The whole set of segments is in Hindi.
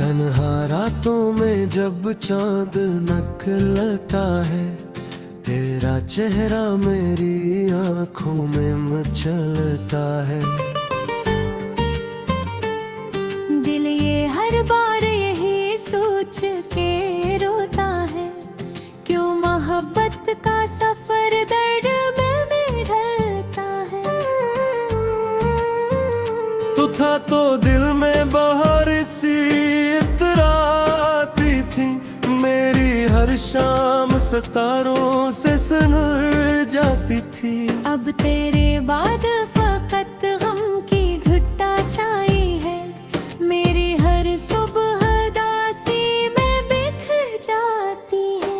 तन्हा रातों में जब चांद निकलता है, तेरा चेहरा मेरी आंखों में मचलता है। दिल ये हर बार यही सोच के रोता है, क्यों मोहब्बत का सफर दर्द में ढलता है। तू था तो दिल में बहार सी इतराती थी, मेरी हर शाम सितारों से सुनर जाती थी। अब तेरे बाद फकत गम की घुट्टा छाई है, मेरी हर सुबह दासी में बिखर जाती है।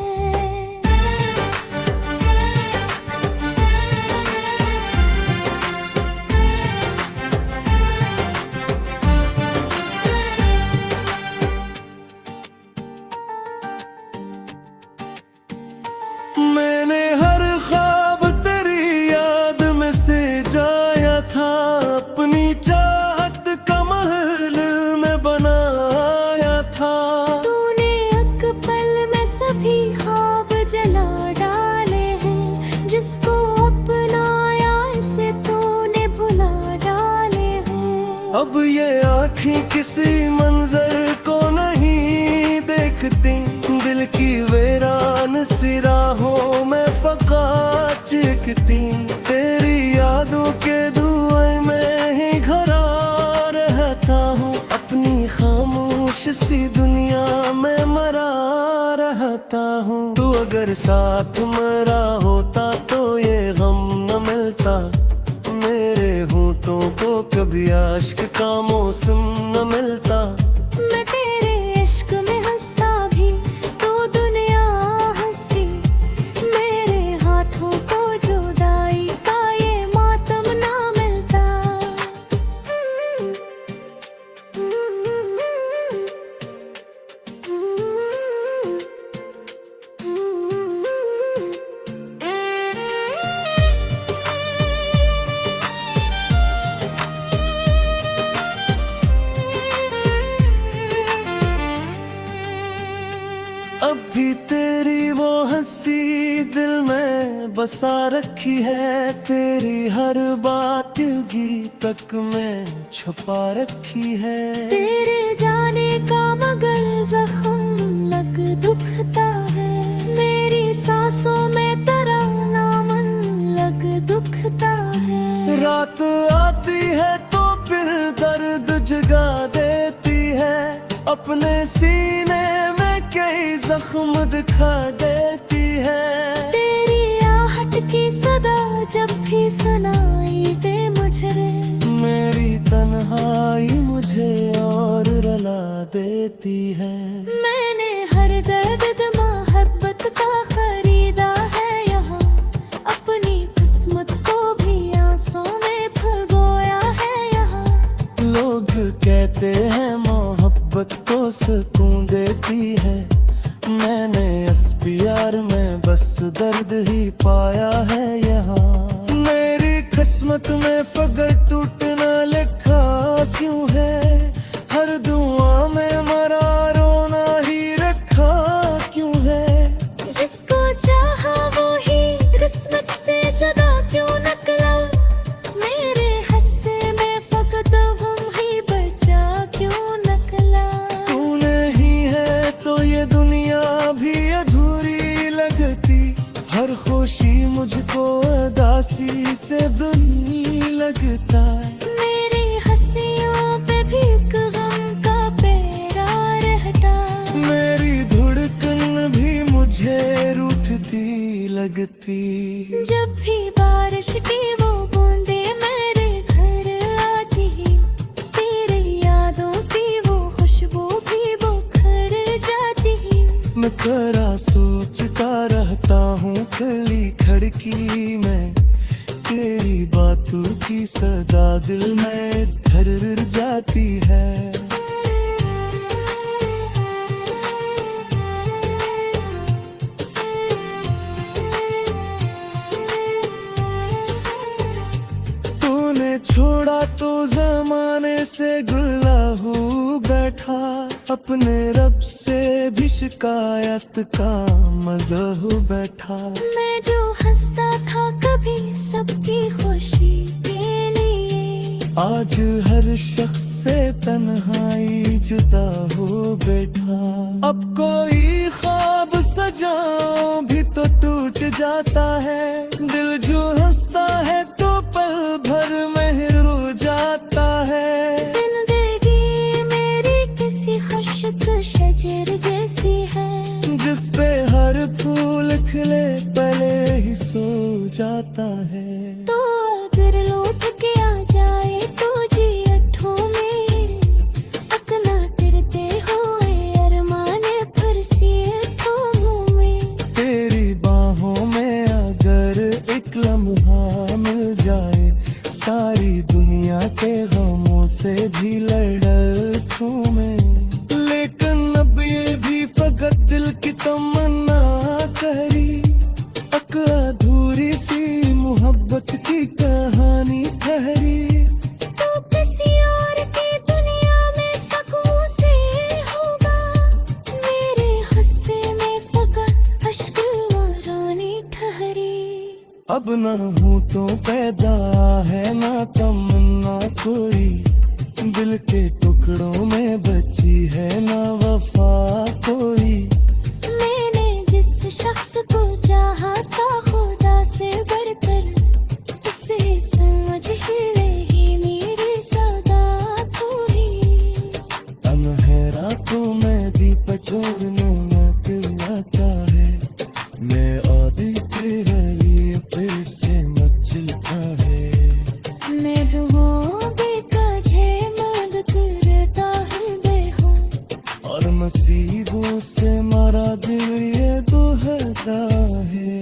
मैंने हर ख्वाब तेरी याद में से जाया था, अपनी चाहत का महल में बनाया था। तूने एक पल में सभी ख्वाब जला डाले हैं, जिसको अपनाया इसे तूने भुला डाले हैं। अब ये आँखें किसी मंजर को नहीं देखती, दिल की वीरान सी राहों में फका चिकती। तेरी यादों के धुएं में ही घरा रहता हूँ, अपनी खामोश सी दुनिया में मरा रहता हूँ। तू अगर साथ मेरा होता तो ये गम न मिलता, मेरे होठों को कभी आश्क का मौसम न मिलता। मैं तेरे इश्क में हंसता भी तू दुनिया हंसती, मेरे हाथों को जुदाई का ये मातम ना मिलता। अब भी तेरी वो हंसी दिल में बसा रखी है, तेरी हर बात गीतक में छुपा रखी है। तेरे जाने का मगर जख्म लग दुखता है, मेरी सांसों में तराना मन लग दुखता है। रात आती है तो फिर दर्द जगा देती है, अपने सीने में कई जख्म दिखा देती है। तेरी आहट की सदा जब भी सुनाई दे मुझे, मेरी तन्हाई मुझे और रुला देती है। मैंने हर दर्द मोहब्बत का खरीदा है यहाँ, अपनी किस्मत को भी आंसू में भगोया है यहाँ। लोग कहते हैं मोहब्बत तो सुकून देती है, मैंने इस प्यार में बस दर्द ही पाया है यहाँ। मेरी किस्मत में फगर टूटना लिखा क्यों है, हर दुआ में मरा रोना ही रखा क्यों है। जिसको चाहा वो ही किस्मत से जुदा क्यों निकला, मेरे हस्से में फकत गम ही बचा क्यों निकला। तू नहीं है तो ये दुनिया भी अधूरी लगती, हर खुशी मुझको उदासी से दुनी लगता है। मेरी हंसियों पे भी एक गम का पहरा रहता, मेरी धड़कन भी मुझे रूठती लगती। जब भी बारिश की वो बूंदे मेरे घर आती, तेरी यादों की वो खुशबू भी बुखर जाती। मैं खरा सोचता रहता हूँ खली खिड़की में, तेरी बातों की सदा दिल में घर जाती है। छोड़ा तो जमाने से गुल्ला हूँ बैठ बैठा, अपने रब से भी शिकायत का मज़ह बैठा। मैं जो हंसता था कभी सबकी खुशी के लिए, आज हर शख्स से तन्हाई जुदा हो बैठा। अब कोई ख्वाब सजाऊं भी तो टूट जाता है, दिल जो हंसता है तो पल भर में रो जाता है। जिंदगी मेरी किसी खुशक शजर जैसी है, जिस पे हर फूल खिले पहले ही सो जाता है। तो अगर लौट के आ जाए तो जी अठों में अपना तिरते हुए अरमाने फरसी अठों में। तेरी बाहों में अगर एक लम्हा मिल जाए, सारी दुनिया के गमों से भी लड़ दूं मैं। लेकिन अब ये भी फकत दिल की तमन्ना करी, एक अधूरी सी मोहब्बत की कहानी ठहरी। तो किसी और की दुनिया में सकूं से होगा, मेरे हंसे में फकत अश्क वारानी ठहरी। अब ना हूँ तो पैदा है ना तमन्ना कोई, दिल के टुकड़ों में बची है ना वफा कोई। मैंने जिस शख्स को चाहा था खुदा से बढ़कर, उसे समझ ही रही मेरी सौगात हुई। रातों में भी पचोरने में दिल आता है, मैं आदि तेरे लिए फिर से मचलता है। मैं रुओं बेकाजे मांग करता हृदय हूँ, और नसीबों से मारा दिल ये दोहरा है।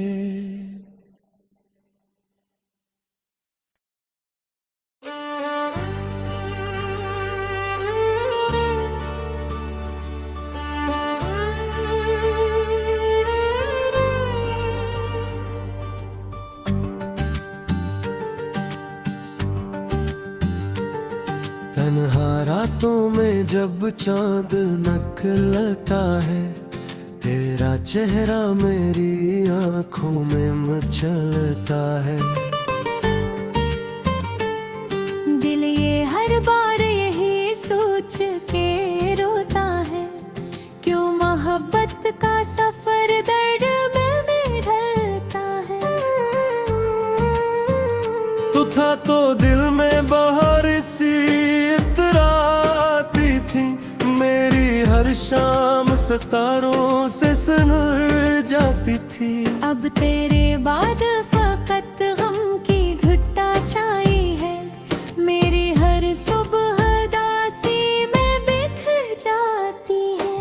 तन्हा रातों में जब चांद निकलता है, तेरा चेहरा मेरी आंखों में मचलता है। दिल ये हर बार यही सोच के रोता है, क्यों मोहब्बत का सफर दर्द में ढलता है। तू था तो दिल में बहार सी इतराती थी, मेरी हर शाम सितारों से सुनर जाती थी। अब तेरे बाद फकत गम की घुट्टा छाई है, मेरी हर सुबह दासी में बिखर जाती है।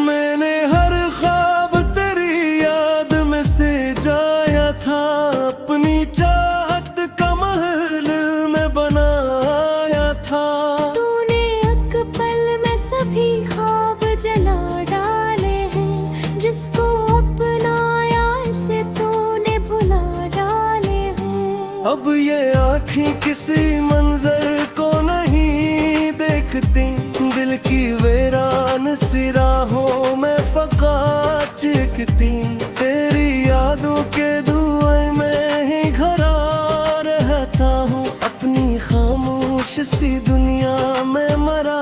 मैंने हर ख्वाब तेरी याद में से जाया था, अपनी चाहत का महल में बनाया था। तूने एक पल में सभी ख्वाब जला डाले हैं, जिसको अपनाया इसे तूने भुला डाले हैं। अब ये आँखें किसी मंजर को नहीं देखती, दिल की वीरान सी राहों में फका चिकती। तेरी यादों के धुएं में ही घरा रहता हूँ, अपनी खामोश सी दुनिया में मरा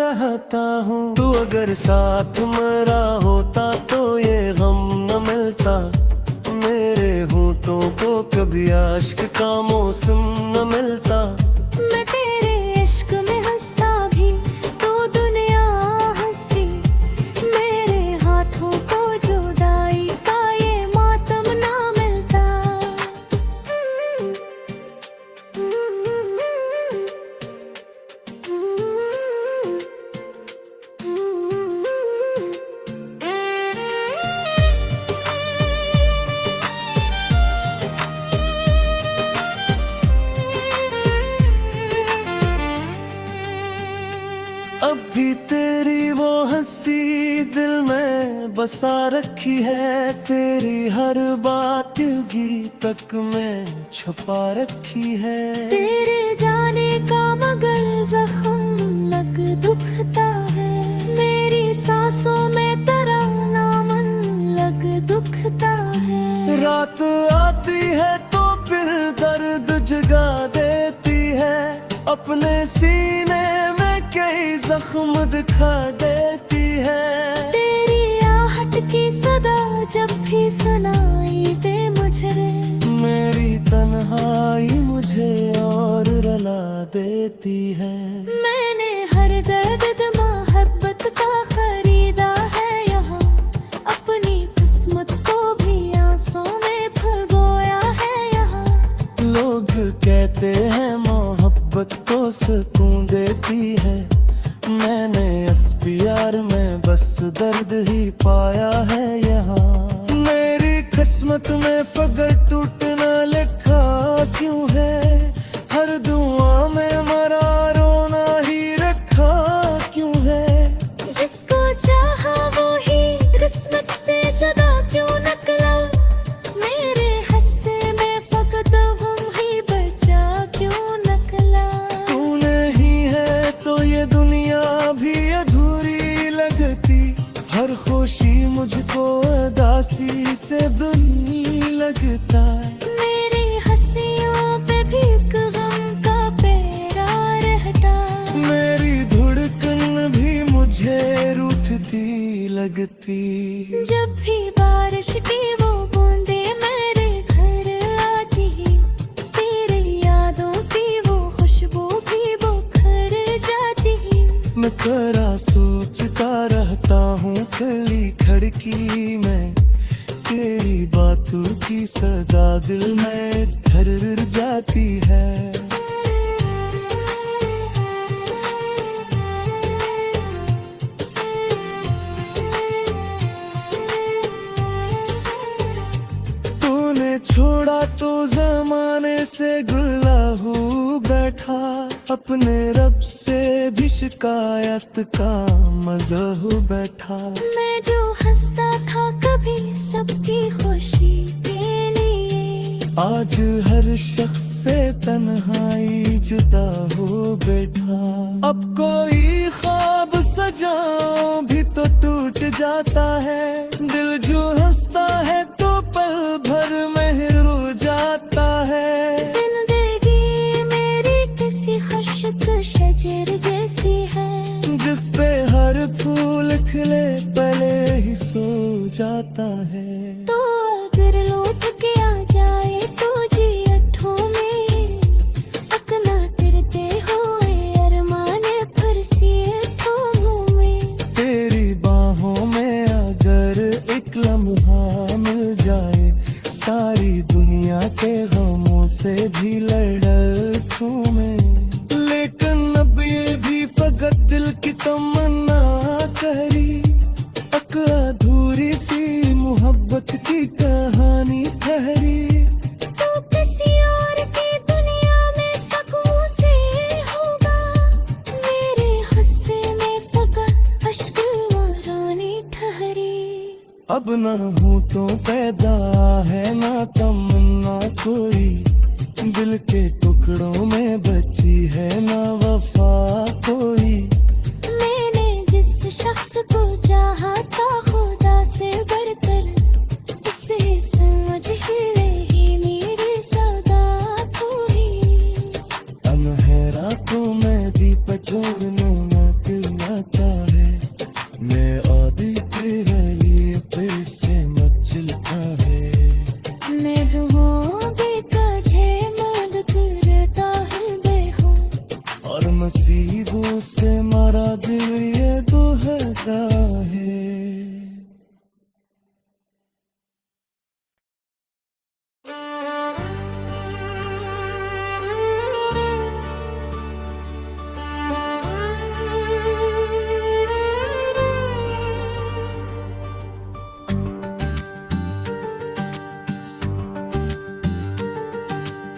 रहता हूँ। तू अगर साथ मेरा होता तो ये गम न मिलता, मेरे होठों को कभी आश्क का मौसम न मिलता। मैं तेरे इश्क में हंसता भी तो दुनिया हंसती, मेरे हाथों को जुदाई का ये मातम ना मिलता। अब भी तेरी वो हंसी दिल में बसा रखी है, तेरी हर बात गीत तक में छुपा रखी है। तेरे जाने का मगर जख्म लग दुखता है, मेरी सांसों में तेरा नामन लग दुखता है। रात आती है तो फिर दर्द जगा देती है, अपने सीने में कई जख्म दिखा देती है। तेरी आहट की सदा जब भी सुनाई दे मुझे, मेरी तन्हाई मुझे और रुला देती है। मैंने हर दर्द मोहब्बत का खरीदा है यहाँ, अपनी किस्मत को भी आंसू में भगोया है यहाँ। लोग कहते हैं मोहब्बत तो सुकून देती है, मैंने इस प्यार में बस दर्द ही पाया है यहाँ। मेरी किस्मत में फगर टूटना लिखा क्यों है, हर दुआ में मरा रोना ही रखा क्यों है। जिसको चाहा वो ही किस्मत से जुदा क्यों निकला, मेरे हस्से में फकत गम ही बचा क्यों निकला। तू नहीं है तो ये दुनिया भी अधूरी लगती, हर खुशी मुझको उदासी से दुनी लगता है। मेरी हंसियों पे भी एक गम का पहरा रहता, मेरी धड़कन भी मुझे रूठती लगती। जब भी बारिश की वो बूंदे मेरे घर आती, तेरी यादों की वो खुशबू भी बुखर जाती। मैं खरा सोचता रहता हूँ खली खड़की में, तेरी बातों की सदा दिल में घर जाती है। तूने छोड़ा तो जमाने से गुल्ला हो बैठा, अपने रब से भी शिकायत का मजा हो बैठा। मैं जो हंसता था कभी सबकी खुशी के लिए, आज हर शख्स से तन्हाई जुदा हो बैठा। अब कोई ख्वाब सजाऊं भी तो टूट जाता है, दिल जो हंसता है तो पल भर में रो जाता है। जिंदगी मेरी किसी खुशक शजर जैसी है, जिस पे हर फूल खिले पहले ही सो जाता है। तो अगर लौट के आ जाए तो जी अठों में, अपना तिरते हुए अरमाने फरसी अठों में। तेरी बाहों में अगर एक लम्हा मिल जाए, सारी दुनिया के गमों से भी लड़ दूं मैं। लेकिन अब ये भी फकत दिल की तमन्ना करी, एक अधूरी सी मोहब्बत की कहानी ठहरी। तो किसी और की दुनिया में सकून से होगा, मेरे हंसे में फकत अश्क रानी ठहरी। अब ना हूँ तो पैदा है ना तमन्ना कोई, दिल के टुकड़ों में बची है ना वफा कोई। मैंने जिस शख्स को चाहा था खुदा से बढ़कर, उसे समझ ही रही मेरी सौगात हुई। अनहेरा तो मैं भी पछोड़ने न दिलाता है, मैं आदि तेरे लिए फिर से मचलता है। मैं हूँ बेकाजे मौत करता हृदय हूँ, और नसीबों से मारा दिल ये दोहरा है।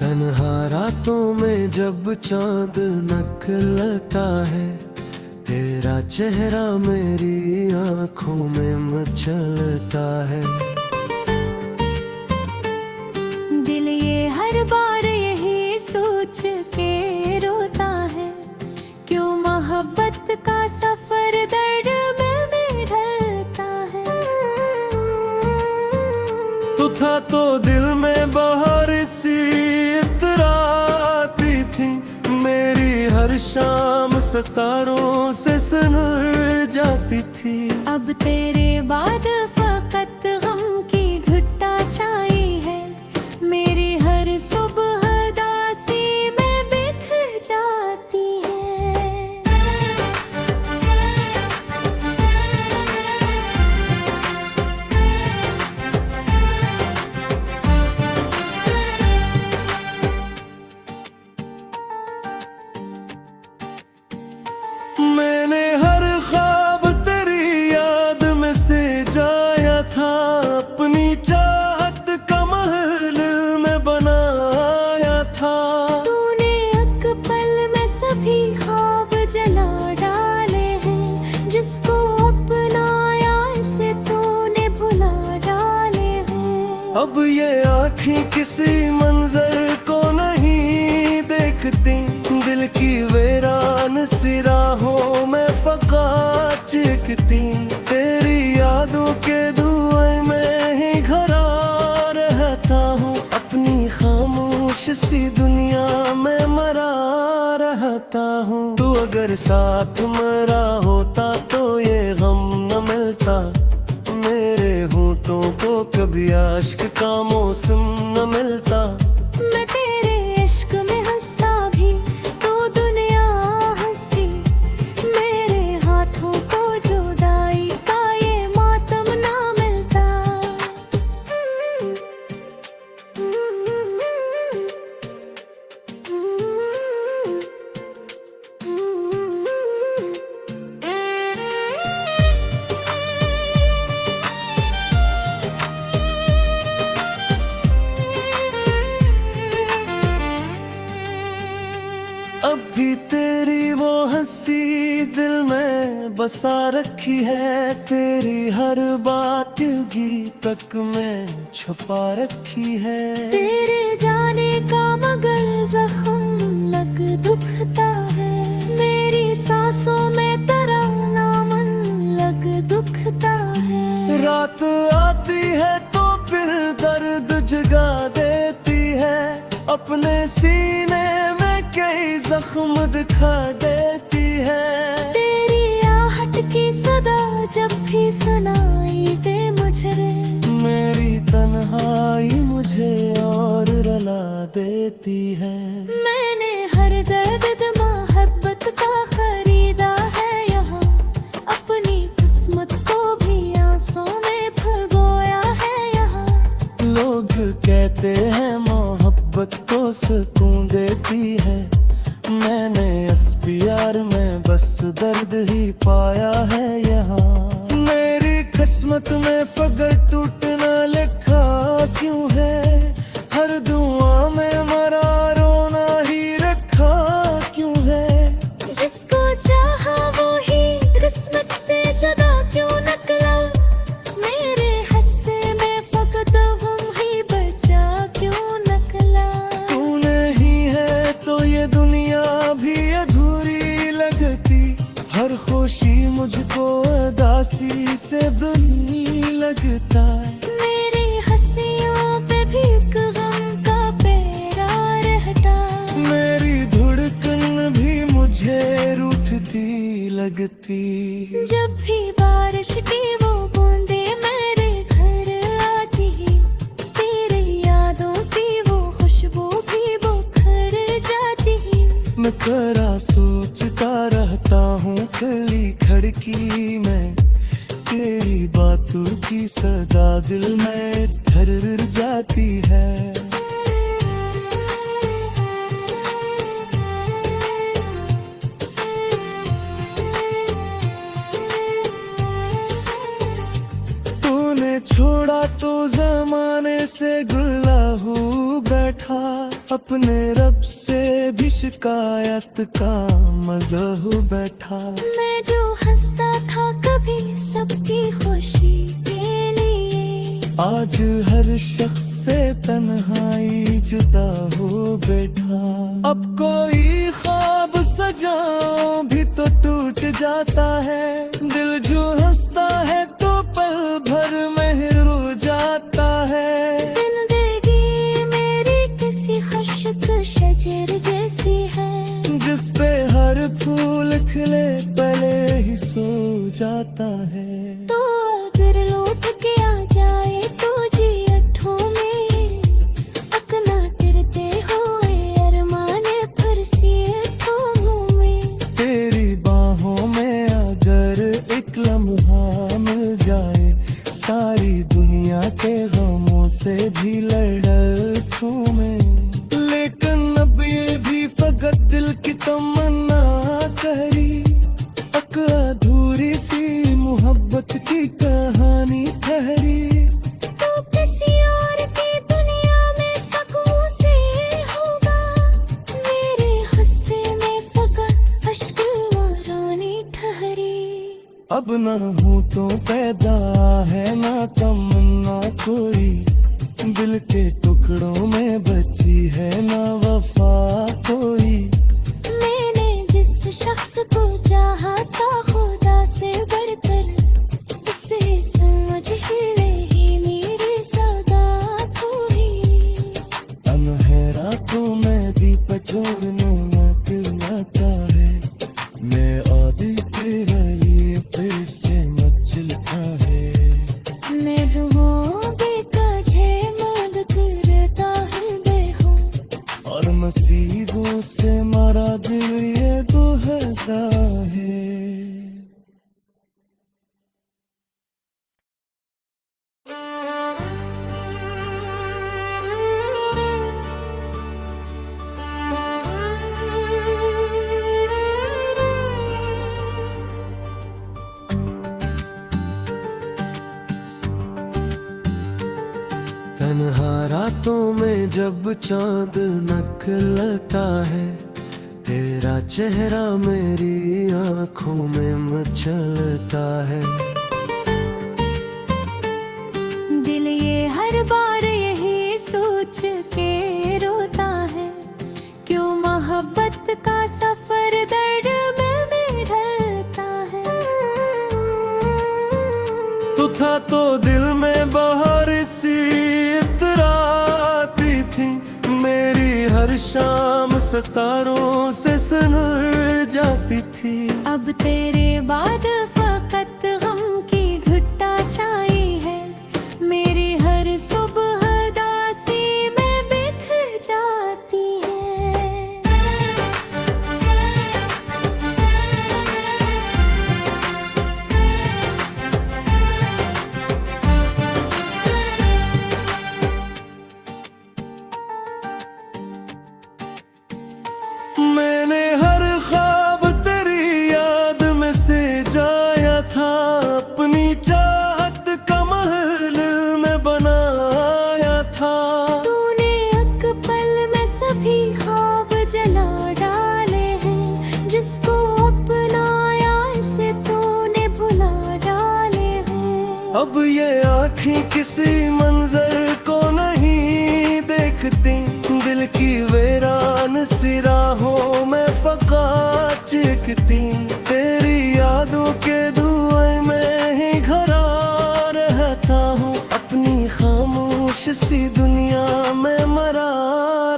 तन्हा रातों में जब चांद निकलता है, तेरा चेहरा मेरी आंखों में मचलता है। दिल ये हर बार यही सोच के रोता है, क्यों मोहब्बत का सफर दर्द में ढलता है। तू था तो दिल में बहार सी इतराती थी, मेरी हर शाम सितारों से सुलझ जाती थी। अब तेरे बाद फकत गम की घुट्टा छाई है, मेरी हर सुबह दासी में बिखर जाती है। मैंने हर ख्वाब तेरी याद में से जाया था, अपनी चाहत का महल में बनाया था। तूने एक पल में सभी ख्वाब जला डाले हैं, जिसको अपनाया इसे तूने भुला डाले हैं। अब ये आँखें किसी मंजर को नहीं देखती, दिल की वीरान सी राहों में फका चिकती। तेरी यादों के धुएं में ही घरा रहता हूँ, अपनी खामोश सी दुनिया में मरा रहता हूँ। तू अगर साथ मरा होता तो ये गम न मिलता, मेरे होठों को कभी आश्क का मौसम न मिलता। मैं तेरे इश्क में हंसता भी तो दुनिया हंसती, मेरे हाथों को जुदाई का ये मातम ना मिलता। अब भी तेरी वो हंसी दिल में बसा रखी है, तेरी हर बात गीतक में छुपा रखी है। तेरे जाने का मगर जख्म लग दुखता है, मेरी सांसों में तराना मन लग दुखता है। रात आती है तो फिर दर्द जगा देती है, अपने सीने में कई जख्म दिखा देती है। तेरी आहट की सदा जब भी सुनाई दे मुझे, मेरी तन्हाई मुझे और रुला देती है। मैंने हर दर्द मोहब्बत का खरीदा है यहाँ, अपनी किस्मत को भी आंसू में भगोया है यहाँ। लोग कहते हैं मोहब्बत को सुकून देती है, मैंने इस प्यार में बस दर्द ही पाया है यहाँ। मेरी किस्मत में फगर टूटना लिखा क्यों है, हर दुआ में मरा रोना ही रखा क्यों है। जिसको चाहा वो ही किस्मत से जुदा क्यों निकला, मेरे हिस्से में फकत गम ही बचा क्यों निकला। तू नहीं है तो ये दुनिया भी अधूरी लगती, हर खुशी मुझको उदासी से दुनी लगता है। मेरी हंसियों पे भी एक गम का पहरा रहता, मेरी धड़कन भी मुझे रूठती लगती। जब भी बारिश की वो बूंदे मेरे घर आती, तेरी यादों की वो खुशबू भी बुखर जाती। मैं करा सोचता रहता हूँ खली खिड़की में, तेरी बातों की सदा दिल में ठहर जाती है। तूने छोड़ा तो जमाने से गुल्ला हो बैठा, अपने रब से भी शिकायत का मजा हो बैठा। मैं जो हंसता था कभी सबकी खुशी के लिए, आज हर शख्स से तन्हाई जुदा हो बैठा। अब कोई ख्वाब सजाऊं भी तो टूट जाता है, दिल जो हंसता है तो पल भर में रो जाता है। जिंदगी मेरी किसी खुशक शजर जैसी है, जिस पे हर फूल खिले पहले ही सो जाता है। तो अगर लौट के आ जाए तो जी अठों में अपना तिरते हुए अरमाने फिर सी अठों में। तेरी बाहों में अगर एक लम्हा मिल जाए, सारी दुनिया के गमों से भी लड़ूं मैं। लेकिन अब ये भी फकत दिल की तमन्ना करी, एक अधूरी सी मोहब्बत की कहानी ठहरी। तो किसी और की दुनिया में सकूं से होगा, मेरे हंसे में फकत अश्क वारानी ठहरी। अब ना हूँ तो पैदा है ना तमन्ना कोई, दिल के टुकड़ों में बची है ना वफा कोई। मैंने जिस शख्स को चाहा था खुदा से बढ़कर, उसे समझ ही नहीं मेरी सौगात हुई। अनहेरा तो मैं भी पछोड़ने न किलता है, मैं आदि तेरा ये फिर से मचलता है। मैं रूहों बेकाजे मौत करता हृदय हूँ, और नसीबों से मारा दिल ये दोहरा है। तन्हा रातों में जब चांद निकलता है, तेरा चेहरा मेरी आंखों में मचलता है। दिल ये हर बार यही सोच के रोता है, क्यों मोहब्बत का सफर दर्द में ढलता है। तू था तो दिल में बहार सी इतराती थी, मेरी हर शाम सितारों से सुलझ जाती थी। अब तेरे बाद फकत गम की घुट्टा छाई है, मेरी हर सुबह दासी में बिखर जाती है। मैंने हर ख्वाब तेरी याद में से जाया था, अपनी चाहत का महल में बनाया था। तूने एक पल में सभी ख्वाब जला डाले हैं, जिसको अपनाया इसे तूने भुला डाले हैं। अब ये आँखें किसी मंजर को नहीं देखती, दिल की वीरान सी राहों में फका चिकती। तेरी यादों के धुएं में ही घरा रहता हूँ, अपनी खामोश सी दुनिया में मरा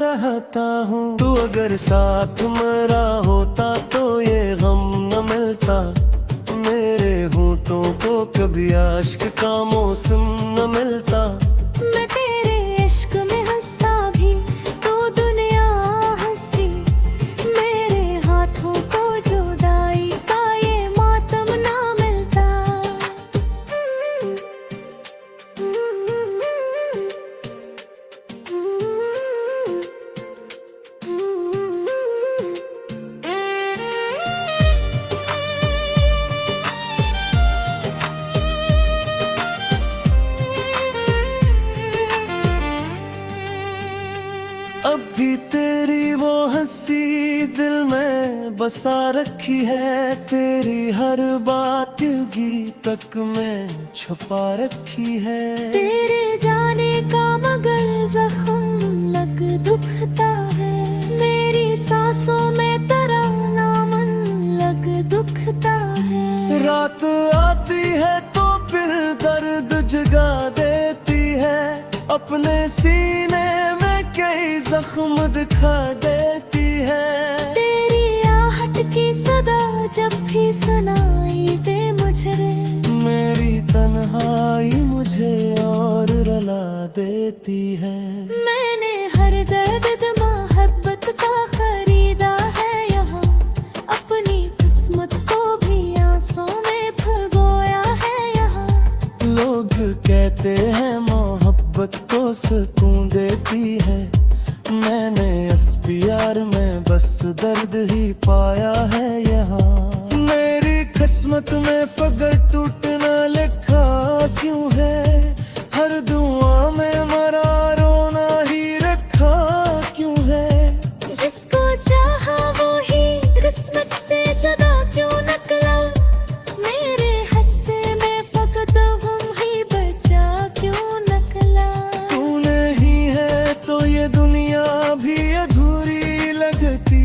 रहता हूँ। तू अगर साथ मरा होता तो ये गम न मिलता, मेरे होठों को कभी आश्क का मौसम न मिलता। मैं तेरे इश्क में हंसता भी तो दुनिया हंसती, मेरे हाथों को जुदाई का ये मातम ना मिलता। बसा रखी है, तेरी हर बात गीत तक में छुपा रखी है। तेरे जाने का मगर जख्म लग दुखता है, मेरी सांसों में तराना मन लग दुखता है। रात आती है तो फिर दर्द जगा देती है, अपने सीने में कई जख्म दिखा देती है। तेरी आहट की सदा जब भी सुनाई दे मुझे, मेरी तन्हाई मुझे और रुला देती है। मैंने हर दर्द मोहब्बत का खरीदा है यहाँ, अपनी किस्मत को भी आंसू में भिगोया है यहाँ। लोग कहते हैं मोहब्बत तो सुकून देती है, मैंने इस प्यार में बस दर्द ही पाया है यहाँ। मेरी किस्मत में फगर टूटना लिखा क्यों है, हर दुआ में मरा रोना ही रखा क्यों है। जिसको चाहा वो ही किस्मत से जुदा क्यों निकला, मेरे हिस्से में फकत गम ही बचा क्यों निकला। तू नहीं है तो ये दुनिया भी अधूरी लगती,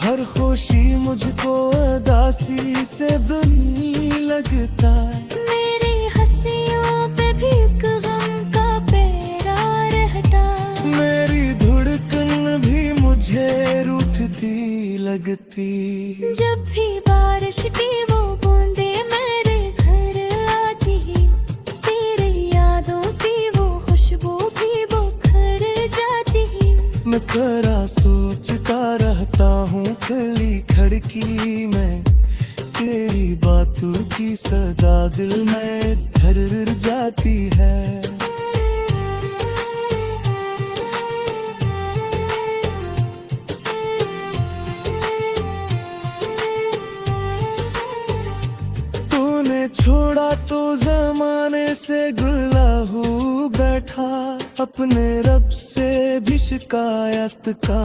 हर खुशी मुझको उदासी से दूरी लगता है। मेरी हंसियों पे भी एक गम का पहरा रहता, मेरी धड़कन भी मुझे रूठती लगती। जब भी बारिश की वो बूंदे मेरे घर आती, तेरी यादों की वो खुशबू भी बुखर जाती। मैं करा सोचता रहता हूँ खली खिड़की में, तेरी बातों की सदा दिल में घर जाती है। तूने छोड़ा तो जमाने से गुल्लाहू बैठा, अपने रब से भी शिकायत का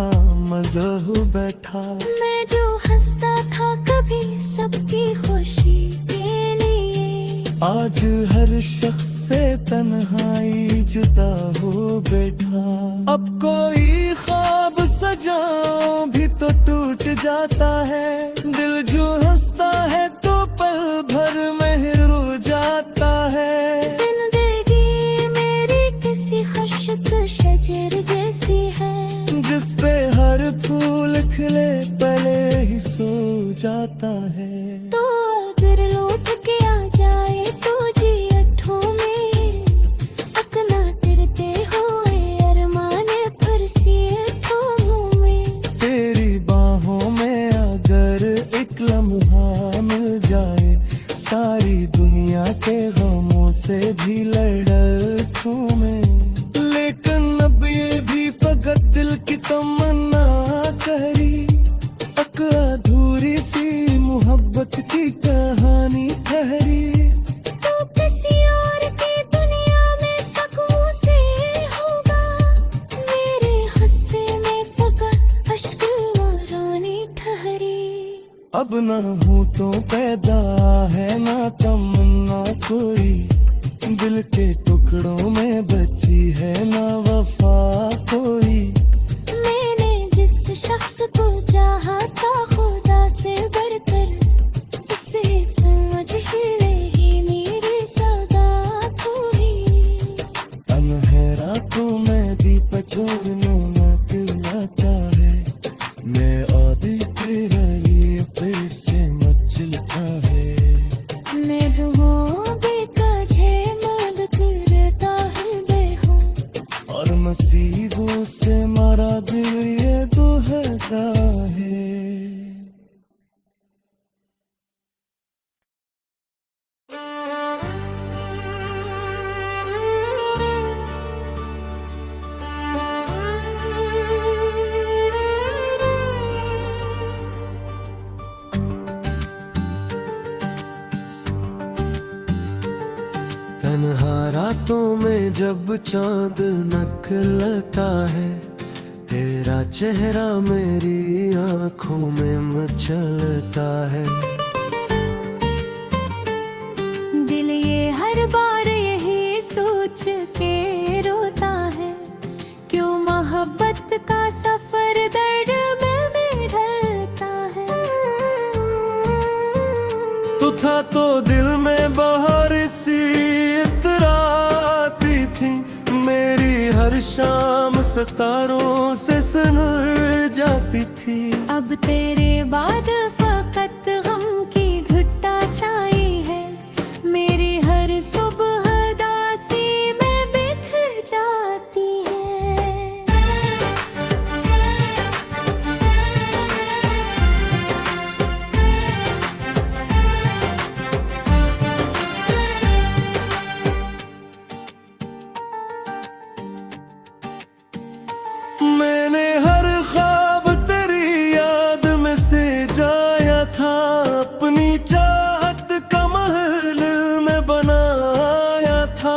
मज़हू बैठा। मैं जो हंसता था कभी सबकी खुशी के लिए, आज हर शख्स से तन्हाई जुदा हो बैठा। अब कोई ख्वाब सजाऊं भी तो टूट जाता है, दिल जो हंसता है तो पल भर में रो जाता है। जिंदगी मेरी किसी खुशक शजर जैसी है, जिस पे हर फूल खिले पहले ही सो जाता है। तो अगर लौट के आ जाए तो जी अठों में, अपना तिरते हुए अरमाने पर सी अठों में। तेरी बाहों में अगर एक लम्हा मिल जाए, सारी दुनिया के गमों से भी लड़ूं मैं। लेकिन अब ये भी फकत दिल की तमन्ना करी, एक अधूरी सी मोहब्बत की कहानी ठहरी। तो किसी और की दुनिया में सकूं से होगा, मेरे हिस्से में फकत अश्क वारानी ठहरी। अब ना हूँ तो पैदा है ना तमन्ना कोई, दिल के टुकड़ों में बची है ना वफा कोई। मैंने जिस शख्स को चाहा था खुदा से बढ़कर, उसे समझ ही नहीं मेरी सौगात हुई। अनहेरा तो मैं दीप छोड़ने न दिलाता है, मैं आदि तेरा ये फिर से मचलता है। मैं रूहों बेकाजे मद करता है बेहों, और नसीबों से मारा दिल ये दुहता है। तन्हा रातों में जब चांद निकलता है, तेरा तेरा चेहरा मेरी आंखों में मचलता है। दिल ये हर बार यही सोच के रोता है, क्यों मोहब्बत का सफर दर्द में ढलता है। तू था तो दिल में बहार सी इतराती थी, मेरी हर शाम सितारों से सुलझ जाती थी। अब तेरे बाद फकत गम की घुट्टा छाई है, मेरी हर सुबह दासी में बिखर जाती है। मैंने हर ख्वाब तेरी याद में से जाया था, अपनी चाहत का महल में बनाया था।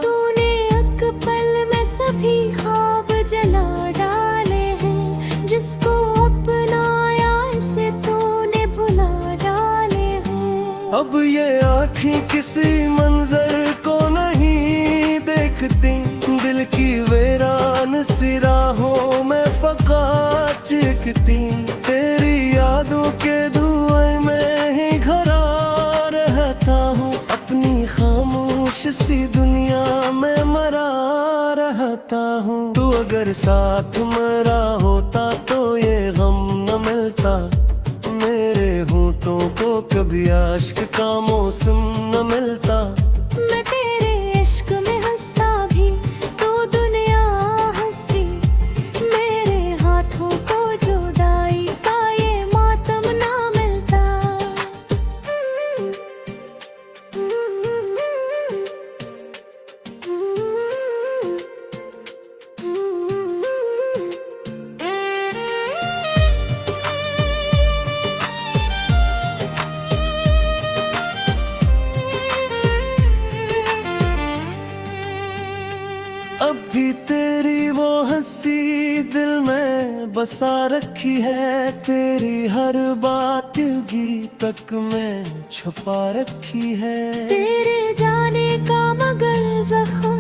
तूने एक पल में सभी ख्वाब जला डाले हैं, जिसको अपनाया इसे तूने भुला डाले हैं। अब ये आँखें किसी मंजर को नहीं देखती, दिल की वीरान सी राहों में फका चिकती। तेरी यादों के धुएं में ही घरा रहता हूँ, अपनी खामोश सी दुनिया में मरा रहता हूँ। तू अगर साथ मरा होता तो ये गम न मिलता, मेरे होठों को कभी आश्क का मौसम न मिलता। मैं तेरे इश्क में हंसता भी तू दुनिया हंसती, मेरे हाथों को जुदाई का ये मातम ना मिलता। अब भी तेरी वो हंसी दिल में बसा रखी है, तेरी हर बात गीतक में छुपा रखी है। तेरे जाने का मगर जख्म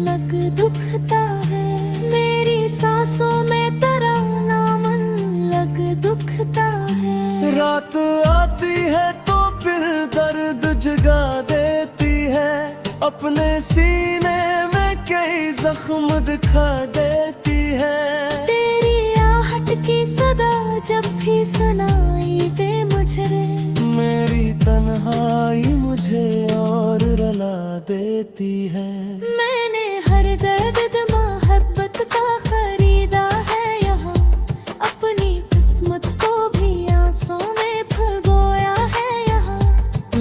लग दुखता है, मेरी सांसों में तराना मन लग दुखता है। रात आती है तो फिर दर्द जगा देती है, अपने सीने में कई जख्म दिखा देती है। तेरी आहट की सदा जब भी सुनाई दे मुझे, मेरी तन्हाई मुझे और रुला देती है। मैंने हर दर्द मोहब्बत का खरीदा है यहाँ, अपनी किस्मत को भी आंसू में भगोया है यहाँ।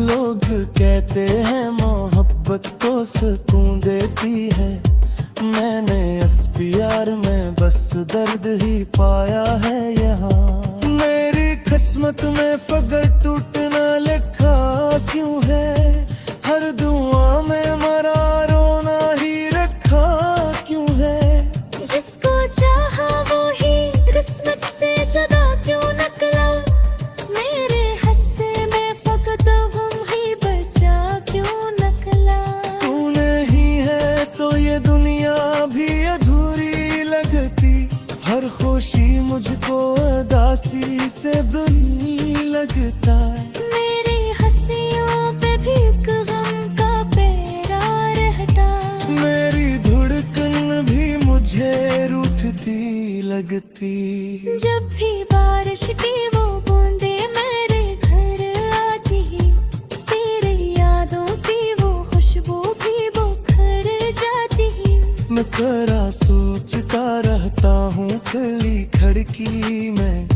लोग कहते हैं मोहब्बत तो सुकून देती है, मैंने इस प्यार में बस दर्द ही पाया है यहाँ। मेरी किस्मत में फगर टूटना लिखा क्यों है, हर दुआ में मरा रोना ही रखा क्यों है। जिसको चाहा वो ही किस्मत से जुदा क्यों निकला, मेरे हिस्से में फकत गम ही बचा क्यों निकला। तू नहीं है तो ये दुनिया भी अधूरी लगती, हर खुशी मुझको उदासी से बुरी लगता है। मेरी हंसियों पे भी एक गम का पहरा रहता, मेरी धड़कन भी मुझे रूठती लगती। जब भी बारिश की वो बूंदे मेरे घर आती, तेरी यादों की वो खुशबू भी बुखर जाती। मैं करा सोचता रहता हूँ खली खिड़की में,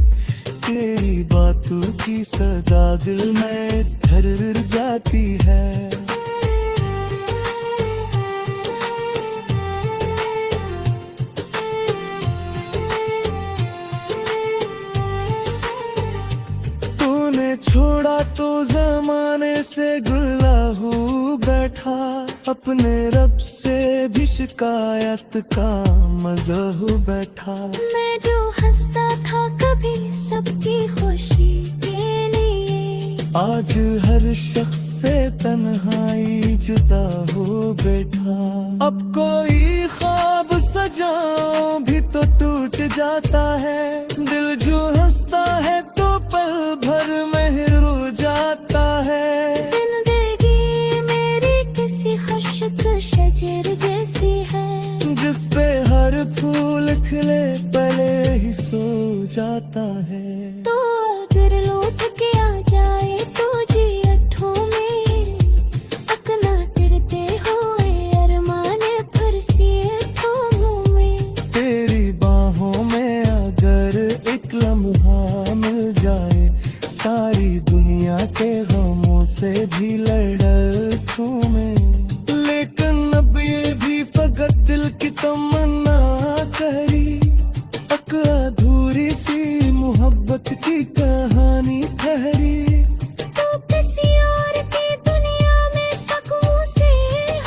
तेरी बातों की सदा दिल में ठहर जाती है। तूने छोड़ा तो जमाने से गुल्ला हो बैठा, अपने रब से भी शिकायत का मजा हो बैठा। मैं जो हंसता था कभी सबकी खुशी के लिए, आज हर शख्स से तन्हाई जुदा हो बैठा। अब कोई ख्वाब सजाऊं भी तो टूट जाता है, दिल जो हंसता है तो पल भर में रो जाता है। जिंदगी मेरी किसी खुशक शजर जैसी है, जिस पे हर फूल खिले पहले ही सो जाता है। तो अगर लौट के आ जाए तो जी अठों में अपना तिरते हुए अरमाने पर सी अठों में। तेरी बाहों में अगर एक लम्हा मिल जाए, सारी दुनिया के गमों से भी लड़ूं मैं। लेकिन अब ये भी फकत दिल की तमन्ना करी, एक अधूरी सी मोहब्बत की कहानी ठहरी। तो किसी और की दुनिया में सकूं से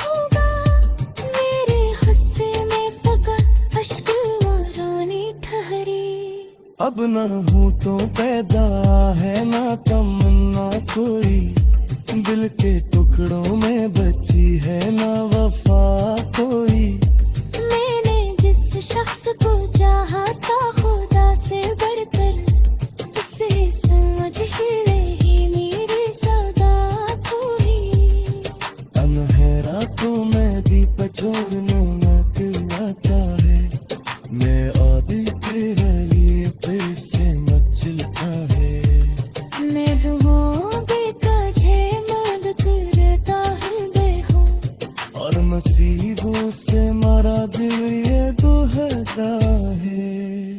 होगा, मेरे हंसे में फकत अश्क वारानी ठहरी। अब ना होठों पैदा है ना तमन्ना कोई, दिल के टुकड़ों में बची है ना वफा कोई। मैंने जिस शख्स को चाहा था खुदा से बढ़कर, उसे समझ ही नहीं मेरी सौगात हुई। अनहेरा तो मैं भी पछोड़ने न आता है, मैं आदि तेरे लिए फिर से मचलता है। मैं हूँ बेताजे मद करता हृदय हूँ, और नसीबों से मारा दिल ये दुहता है।